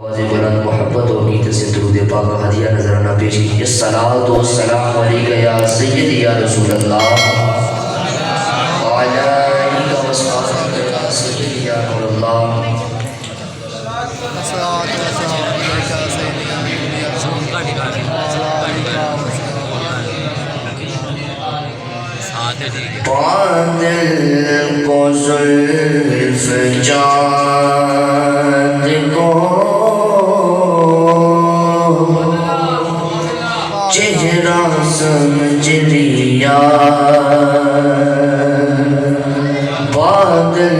آواز بلند محبت اور گیت سے درود پاک کا ہدیہ نظرانہ پیش کیجیے۔ الصلاۃ والسلام علیک یا سیدی یا رسول اللہ وعلی آلک و اصحابک یا سیدی یا نور اللہ۔ باندل کو زلف چاند کو چہرہ سمجھ لیا، بادل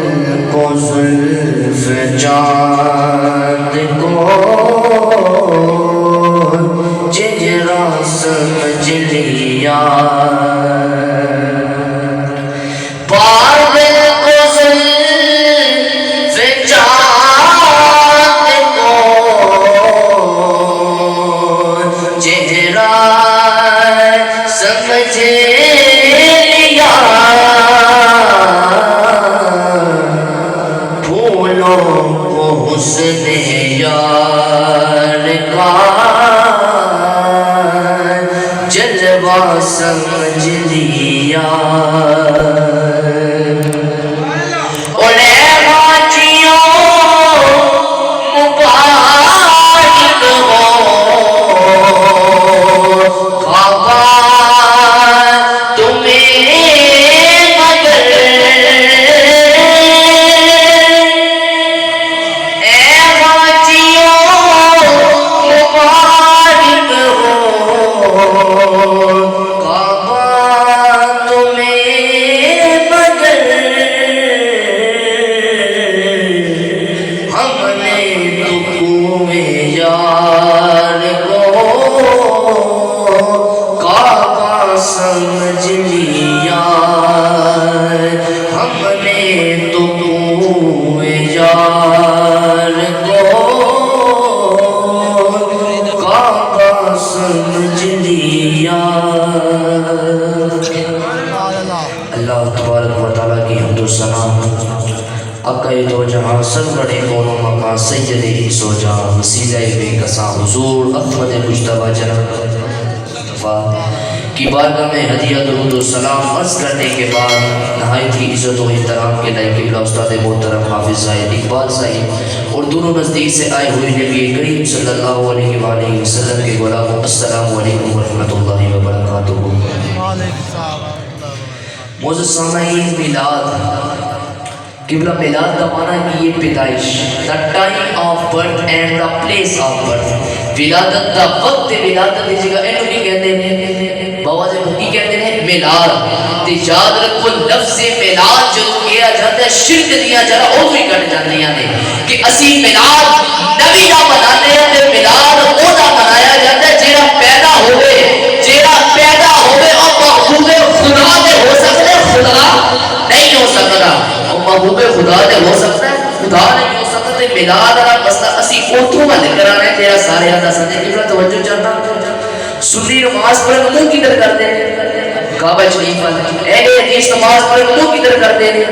کو زلف چاند کو چہرہ سمجھ لیا، بادل کو زلف چاند کو چہرہ سمجھ لیا، پھولوں کو حسن یار کا جلوہ سمجھ لیا، سمجھ لیا، ہم نے تو یار کو کعبہ سمجھ لیا۔ اللہ تبارک و تعالیٰ کی حمد و ثنا، آقا دو جہاں سرور کون و مکان سید انس و جاں وسیلہ بے کساں حضور احمد مجتبیٰ جناب کی بارگاہ میں ہدیہ درود و سلام عرض کرنے کے بعد نہایت ہی عزت و احترام کے لائق قبلہ استاد محترم حافظ زاہد اقبال صاحب اور دونوں نزدیک سے آئے ہوئے نبی کریم صلی اللہ علیہ وآلہ وسلم کے غلاموں، السلام علیکم ورحمۃ اللہ وبرکاتہ۔ معزز سامعین، میلاد قبلہ میلاد کا معنی کہ یہ پیدائش، the time of birth and the place of birth، ولادت کا وقت ولادت کی جگہ اینو نہیں کہتے ہیں، بابا جی کی کہتے ہیں میلاد۔ تے یاد رکھو لفظ میلاد جو کیا جاتا ہے شرک دیا جرا او بھی کٹ جاندی ہیں کہ اسی میلاد نبی دا مناتے ہیں تے میلاد او دا منایا جاتا ہے جیڑا پیدا ہوئے اور محبوب خدا دے ہو سکتے خدا نہیں ہو سکتا، محبوب خدا دے ہو سکتا ہے خدا نہیں ہو سکتا۔ تے میلاد والا مسئلہ اسی اوتھوں ول کرانا ہے تیرا سارے دا سجے قبلہ توجہ چاہتا سنی نماز پڑھن منہ کدھر کرتے ہیں کعبہ شریف والے، اہل حدیث نماز پڑھن منہ کدھر کرتے ہیں،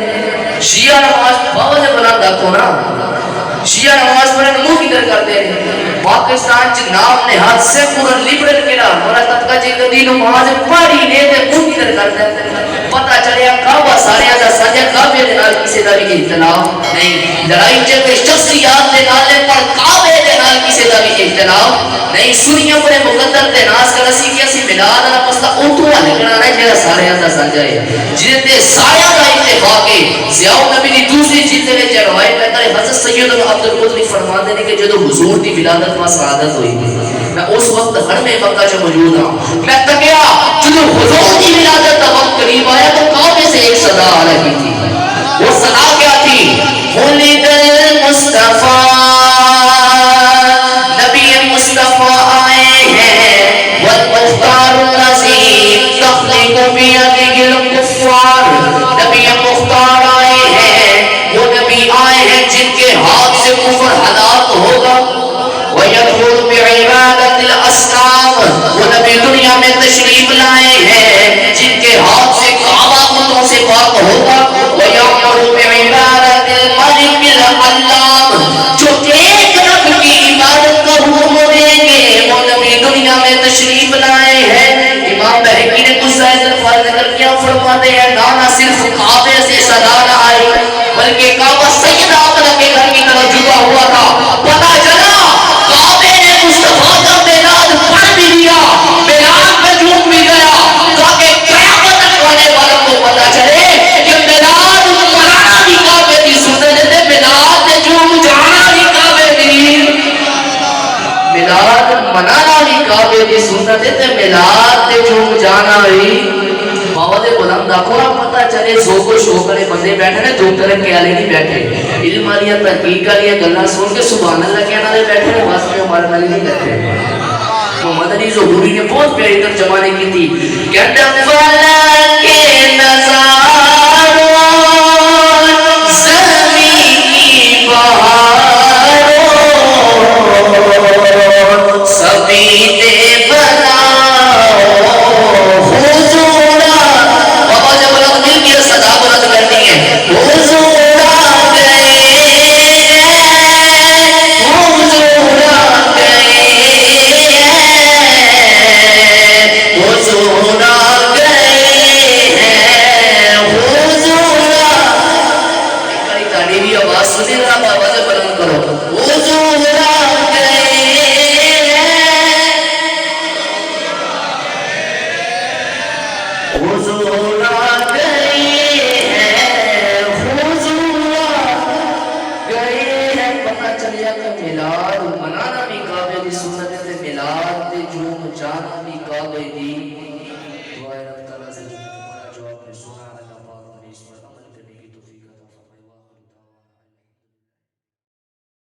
شیعہ نماز بابا جب بلند آکھو نا شیعہ نماز پڑھن منہ کدھر کرتے ہیں، پاکستان چ نام نہاد سے پورا لبرل کیڑا مولا تبقہ جی دی نماز پڑھی نے تے منہ کدھر کرتے ہیں، پتہ چلیا کعبہ سارے دا سجے کعبے دے نال کسے دا بھی اختلاف نہیں، لڑائی جھگڑے شخصیات دے نال پر کعبے دے نال کسے دا بھی اختلاف نہیں۔ سنیاں بڑے مقدر تے ناز کر اسی کہ اسی میلاد والا مسئلہ اوتھوں ول کرانا ہے جڑا سارے دا سجا ہے جے تے سارے دا اتفاق ہے۔ ضیاء النبی دی دوسری چیز وچ روایت ہے کہ حضرت سیدنا عبد القدس فرماتے ہیں کہ جدوں حضور دی ولادت و سعادت ہوئی میں اس وقت ہر میں مکہ چ موجود ہوں، میں تکیا جدوں حضور دی ولادت کا وقت قریب آیا تو کعبے سے ایک صدا آ رہی تھی، وہ صدا کیا تھی؟ ولد المصطفیٰ، نبی مصطفیٰ آئے ہیں، والمختار العظیم تخلق بیدہ الکفار، نبی مختار آئے ہیں، وہ نبی آئے ہیں جن کے ہاتھ سے کفر ہلاک ہوگا، وَيَدْخُلُ بِعِبَادَةِ الْأَصْنَامِ، وہ نبی دنیا میں تشریف لائے ہیں جن کے ہاتھ سے کعبہ بتوں سے پاک ہوگا، وَيَأْمُرُ بِعِبَادَةِ الْمَلِكِ الْعَلَّامِ، جو ایک رب کی فرماتے ہیں نہ صرف کعبے سے صدا نہ آئی بلکہ کعبہ سیدہ آمنہ کے گھر کی طرف جھکا ہوا تھا. پتہ چلا کعبے نے مصطفیٰ کا میلاد پڑھ بھی لیا, میلاد میں جھوم بھی گیا, تاکہ قیامت تک آنے والوں کو پتہ چلے کہ میلاد منانا بھی کعبے کی سنت ہے, میلاد میں جھوم جانا بھی کعبے کی, میلاد منانا بھی کعبے کی سنت ہے, میلاد میں جھوم جانا بھی بہت بلند آنکھوں آپ پتہ چلے ذوق و شوق والے بندے بیٹھے نے, دو طرح کے والے نہیں بیٹھے, علم والی تحقیق والی گلاں سن کے سبحان اللہ کہنے والے بیٹھے نے, واسطے ہمارے والے نہیں بیٹھے. محمد علی ظہوری نے بہت پیاری ترجمانی کی تھی, کہتے ہیں